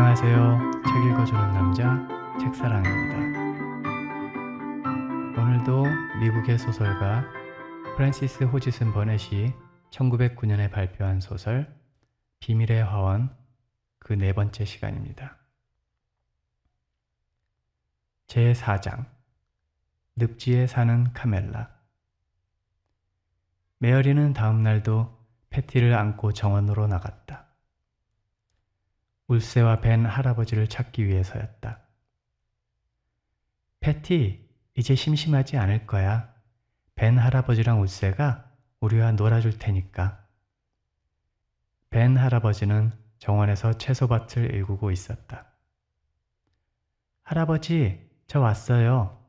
안녕하세요. 책 읽어주는 남자 책사랑입니다. 오늘도 미국의 소설가 프랜시스 호지슨 버넷이 1909년에 발표한 소설 비밀의 화원 그 네 번째 시간입니다. 제4장 늪지에 사는 카멜라. 메어리는 다음 날도 패티를 안고 정원으로 나갔다. 울세와 벤 할아버지를 찾기 위해서였다. 패티, 이제 심심하지 않을 거야. 벤 할아버지랑 울세가 우리와 놀아줄 테니까. 벤 할아버지는 정원에서 채소밭을 일구고 있었다. 할아버지, 저 왔어요.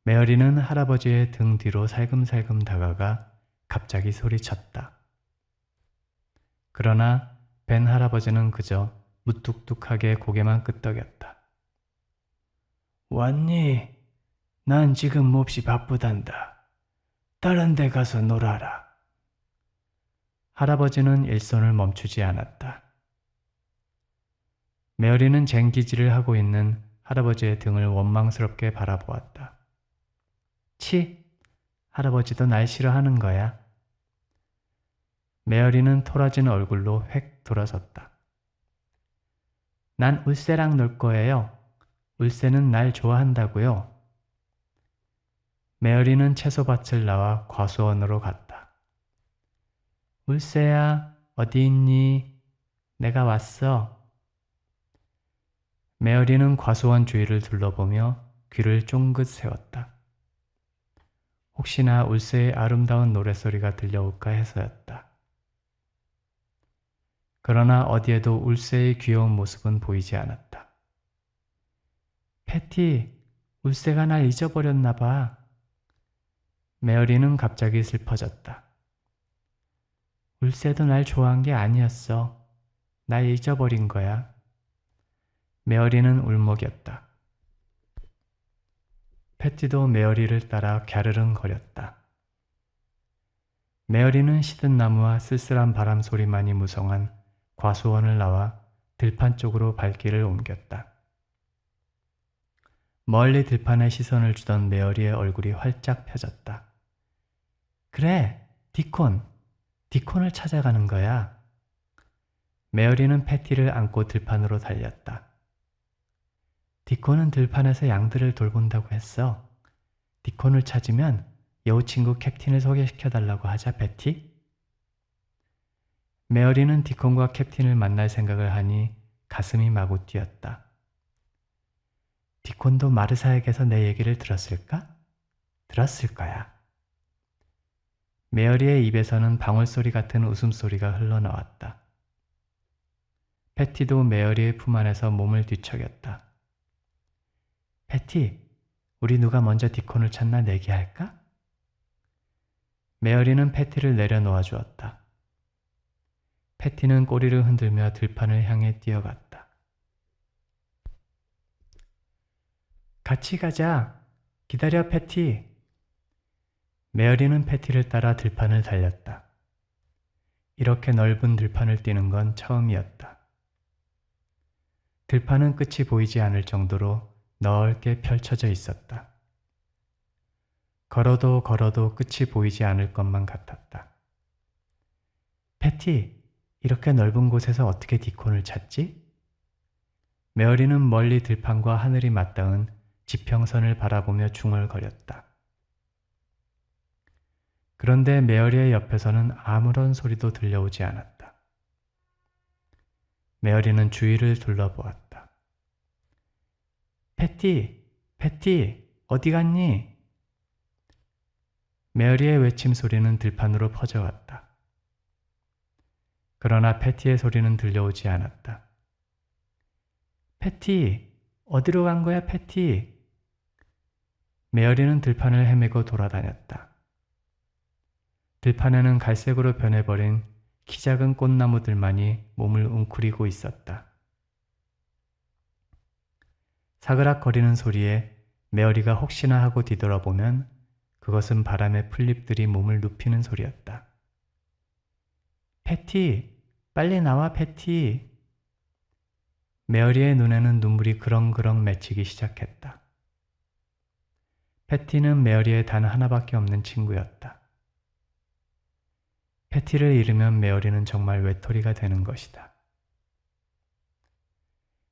메어리는 할아버지의 등 뒤로 살금살금 다가가 갑자기 소리쳤다. 그러나 벤 할아버지는 그저 무뚝뚝하게 고개만 끄덕였다. 왔니? 난 지금 몹시 바쁘단다. 다른 데 가서 놀아라. 할아버지는 일손을 멈추지 않았다. 메어리는 쟁기질을 하고 있는 할아버지의 등을 원망스럽게 바라보았다. 치, 할아버지도 날 싫어하는 거야. 메어리는 토라진 얼굴로 획 돌아섰다. 난 울세랑 놀 거예요. 울세는 날 좋아한다고요. 메어리는 채소밭을 나와 과수원으로 갔다. 울세야, 어디 있니? 내가 왔어. 메어리는 과수원 주위를 둘러보며 귀를 쫑긋 세웠다. 혹시나 울세의 아름다운 노랫소리가 들려올까 해서였다. 그러나 어디에도 울세의 귀여운 모습은 보이지 않았다. 패티, 울세가 날 잊어버렸나 봐. 메어리는 갑자기 슬퍼졌다. 울세도 날 좋아한 게 아니었어. 날 잊어버린 거야. 메어리는 울먹였다. 패티도 메어리를 따라 갸르릉거렸다. 메어리는 시든 나무와 쓸쓸한 바람 소리만이 무성한 과수원을 나와 들판 쪽으로 발길을 옮겼다. 멀리 들판에 시선을 주던 메어리의 얼굴이 활짝 펴졌다. 그래, 디콘을 찾아가는 거야. 메어리는 패티를 안고 들판으로 달렸다. 디콘은 들판에서 양들을 돌본다고 했어. 디콘을 찾으면 여우 친구 캡틴을 소개시켜달라고 하자, 패티. 메어리는 디콘과 캡틴을 만날 생각을 하니 가슴이 마구 뛰었다. 디콘도 마르사에게서 내 얘기를 들었을까? 들었을 거야. 메어리의 입에서는 방울소리 같은 웃음소리가 흘러나왔다. 패티도 메어리의 품 안에서 몸을 뒤척였다. 패티, 우리 누가 먼저 디콘을 찾나 내기할까? 메어리는 패티를 내려놓아 주었다. 패티는 꼬리를 흔들며 들판을 향해 뛰어갔다. 같이 가자. 기다려, 패티. 메어리는 패티를 따라 들판을 달렸다. 이렇게 넓은 들판을 뛰는 건 처음이었다. 들판은 끝이 보이지 않을 정도로 넓게 펼쳐져 있었다. 걸어도 끝이 보이지 않을 것만 같았다. 패티, 이렇게 넓은 곳에서 어떻게 디콘을 찾지? 메어리는 멀리 들판과 하늘이 맞닿은 지평선을 바라보며 중얼거렸다. 그런데 메어리의 옆에서는 아무런 소리도 들려오지 않았다. 메어리는 주위를 둘러보았다. 패티, 어디 갔니? 메어리의 외침 소리는 들판으로 퍼져갔다. 그러나 패티의 소리는 들려오지 않았다. 패티, 어디로 간 거야, 패티? 메어리는 들판을 헤매고 돌아다녔다. 들판에는 갈색으로 변해버린 키 작은 꽃나무들만이 몸을 웅크리고 있었다. 사그락거리는 소리에 메어리가 혹시나 하고 뒤돌아보면 그것은 바람의 풀잎들이 몸을 눕히는 소리였다. 패티, 빨리 나와, 패티. 메어리의 눈에는 눈물이 그렁그렁 맺히기 시작했다. 패티는 메어리의 단 하나밖에 없는 친구였다. 패티를 잃으면 메어리는 정말 외톨이가 되는 것이다.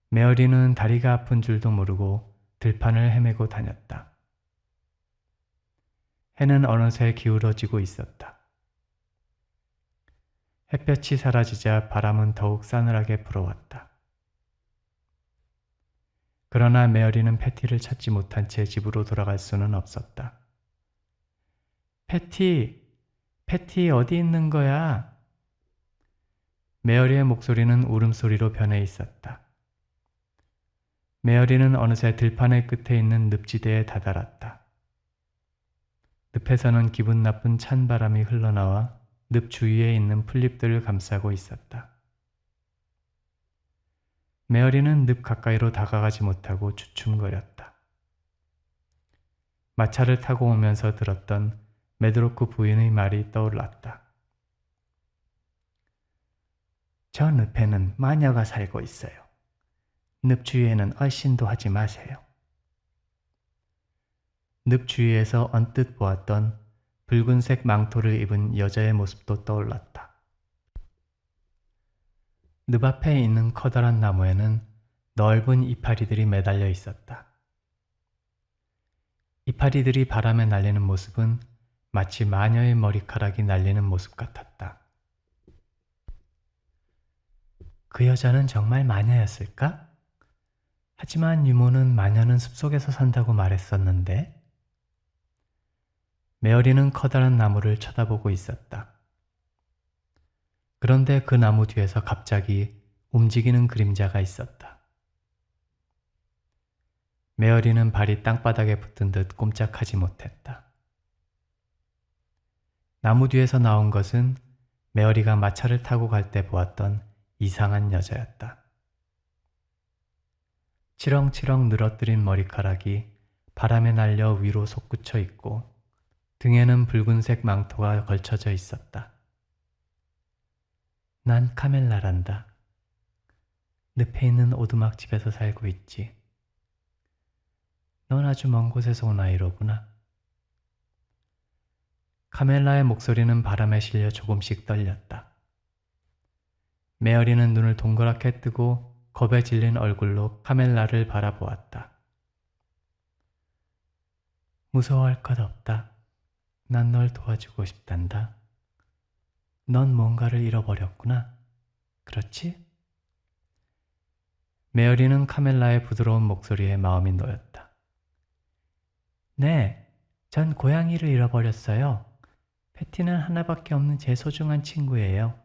메어리는 다리가 아픈 줄도 모르고 들판을 헤매고 다녔다. 해는 어느새 기울어지고 있었다. 햇볕이 사라지자 바람은 더욱 싸늘하게 불어왔다. 그러나 메어리는 패티를 찾지 못한 채 집으로 돌아갈 수는 없었다. 패티 어디 있는 거야? 메어리의 목소리는 울음소리로 변해 있었다. 메어리는 어느새 들판의 끝에 있는 늪지대에 다다랐다. 늪에서는 기분 나쁜 찬 바람이 흘러나와 늪 주위에 있는 풀잎들을 감싸고 있었다. 메어리는 늪 가까이로 다가가지 못하고 주춤거렸다. 마차를 타고 오면서 들었던 메드로크 부인의 말이 떠올랐다. 저 늪에는 마녀가 살고 있어요. 늪 주위에는 얼씬도 하지 마세요. 늪 주위에서 언뜻 보았던 붉은색 망토를 입은 여자의 모습도 떠올랐다. 늪 앞에 있는 커다란 나무에는 넓은 이파리들이 매달려 있었다. 이파리들이 바람에 날리는 모습은 마치 마녀의 머리카락이 날리는 모습 같았다. 그 여자는 정말 마녀였을까? 하지만 유모는 마녀는 숲속에서 산다고 말했었는데. 메어리는 커다란 나무를 쳐다보고 있었다. 그런데 그 나무 뒤에서 갑자기 움직이는 그림자가 있었다. 메어리는 발이 땅바닥에 붙은 듯 꼼짝하지 못했다. 나무 뒤에서 나온 것은 메어리가 마차를 타고 갈 때 보았던 이상한 여자였다. 치렁치렁 늘어뜨린 머리카락이 바람에 날려 위로 솟구쳐 있고 등에는 붉은색 망토가 걸쳐져 있었다. 난 카멜라란다. 늪에 있는 오두막집에서 살고 있지. 넌 아주 먼 곳에서 온 아이로구나. 카멜라의 목소리는 바람에 실려 조금씩 떨렸다. 메어리는 눈을 동그랗게 뜨고 겁에 질린 얼굴로 카멜라를 바라보았다. 무서워할 것 없다. 난 널 도와주고 싶단다. 넌 뭔가를 잃어버렸구나. 그렇지? 메어리는 카멜라의 부드러운 목소리에 마음이 놓였다. 네, 전 고양이를 잃어버렸어요. 패티는 하나밖에 없는 제 소중한 친구예요.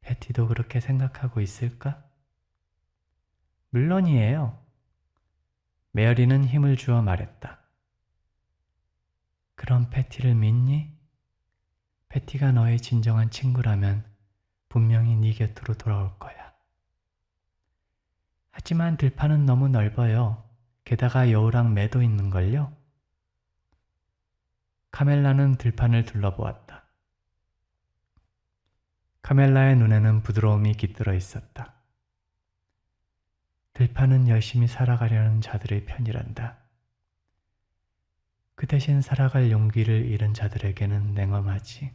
패티도 그렇게 생각하고 있을까? 물론이에요. 메어리는 힘을 주어 말했다. 그럼 패티를 믿니? 패티가 너의 진정한 친구라면 분명히 네 곁으로 돌아올 거야. 하지만 들판은 너무 넓어요. 게다가 여우랑 매도 있는걸요? 카멜라는 들판을 둘러보았다. 카멜라의 눈에는 부드러움이 깃들어 있었다. 들판은 열심히 살아가려는 자들의 편이란다. 그 대신 살아갈 용기를 잃은 자들에게는 냉엄하지.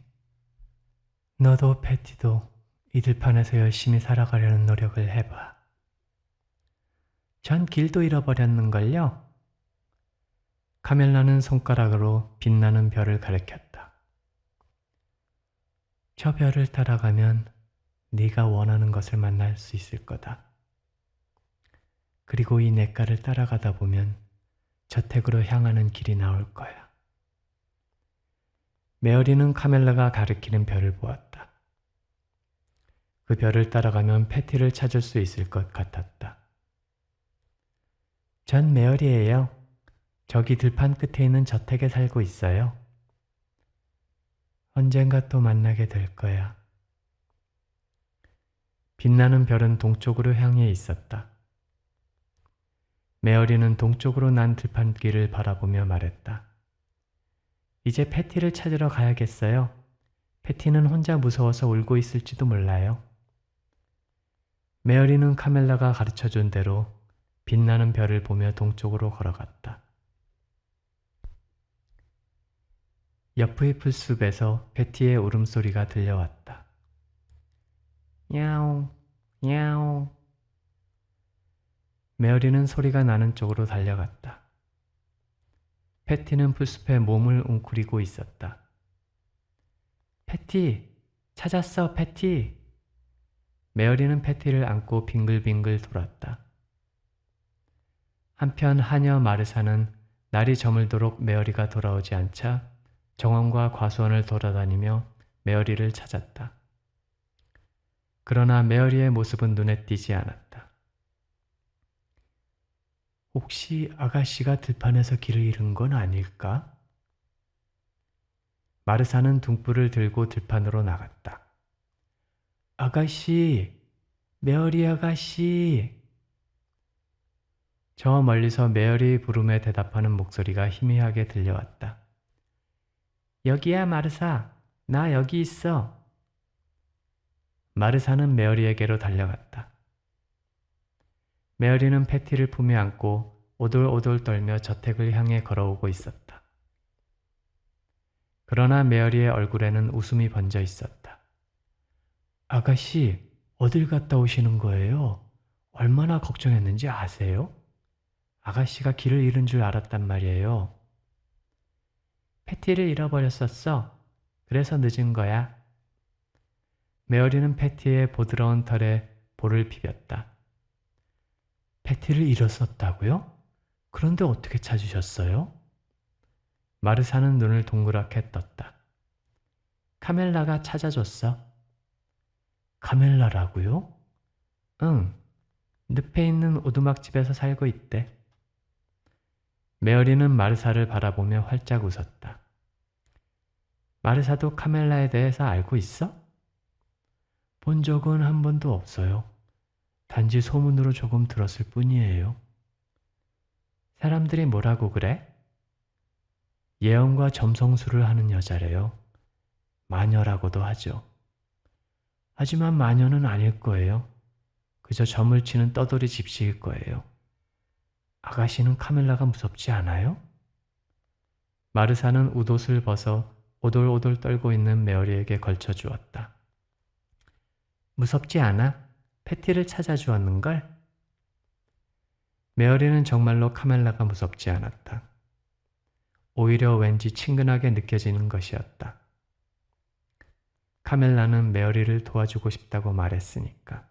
너도 패티도 이 들판에서 열심히 살아가려는 노력을 해봐. 전 길도 잃어버렸는걸요? 카멜라는 손가락으로 빛나는 별을 가리켰다. 저 별을 따라가면 네가 원하는 것을 만날 수 있을 거다. 그리고 이 냇가를 따라가다 보면 저택으로 향하는 길이 나올 거야. 메어리는 카멜라가 가리키는 별을 보았다. 그 별을 따라가면 패티를 찾을 수 있을 것 같았다. 전 메어리예요. 저기 들판 끝에 있는 저택에 살고 있어요. 언젠가 또 만나게 될 거야. 빛나는 별은 동쪽으로 향해 있었다. 메어리는 동쪽으로 난 들판길을 바라보며 말했다. 이제 패티를 찾으러 가야겠어요. 패티는 혼자 무서워서 울고 있을지도 몰라요. 메어리는 카멜라가 가르쳐준 대로 빛나는 별을 보며 동쪽으로 걸어갔다. 옆의 풀숲에서 패티의 울음소리가 들려왔다. 야옹, 야옹. 메어리는 소리가 나는 쪽으로 달려갔다. 패티는 풀숲에 몸을 웅크리고 있었다. 패티! 찾았어, 패티! 메어리는 패티를 안고 빙글빙글 돌았다. 한편 하녀 마르사는 날이 저물도록 메어리가 돌아오지 않자 정원과 과수원을 돌아다니며 메어리를 찾았다. 그러나 메어리의 모습은 눈에 띄지 않았다. 혹시 아가씨가 들판에서 길을 잃은 건 아닐까? 마르사는 둥불을 들고 들판으로 나갔다. 아가씨! 메어리 아가씨! 저 멀리서 메어리의 부름에 대답하는 목소리가 희미하게 들려왔다. 여기야, 마르사. 나 여기 있어. 마르사는 메어리에게로 달려갔다. 메어리는 패티를 품에 안고 오돌오돌 떨며 저택을 향해 걸어오고 있었다. 그러나 메어리의 얼굴에는 웃음이 번져 있었다. 아가씨, 어딜 갔다 오시는 거예요? 얼마나 걱정했는지 아세요? 아가씨가 길을 잃은 줄 알았단 말이에요. 패티를 잃어버렸었어. 그래서 늦은 거야. 메어리는 패티의 보드러운 털에 볼을 비볐다. 패티를 잃었었다고요? 그런데 어떻게 찾으셨어요? 마르사는 눈을 동그랗게 떴다. 카멜라가 찾아줬어. 카멜라라고요? 응, 늪에 있는 오두막집에서 살고 있대. 메어리는 마르사를 바라보며 활짝 웃었다. 마르사도 카멜라에 대해서 알고 있어? 본 적은 한 번도 없어요. 단지 소문으로 조금 들었을 뿐이에요. 사람들이 뭐라고 그래? 예언과 점성술을 하는 여자래요. 마녀라고도 하죠. 하지만 마녀는 아닐 거예요. 그저 점을 치는 떠돌이 집시일 거예요. 아가씨는 카멜라가 무섭지 않아요? 마르사는 웃옷을 벗어 오돌오돌 떨고 있는 메어리에게 걸쳐 주었다. 무섭지 않아? 패티를 찾아주었는걸? 메어리는 정말로 카멜라가 무섭지 않았다. 오히려 왠지 친근하게 느껴지는 것이었다. 카멜라는 메어리를 도와주고 싶다고 말했으니까.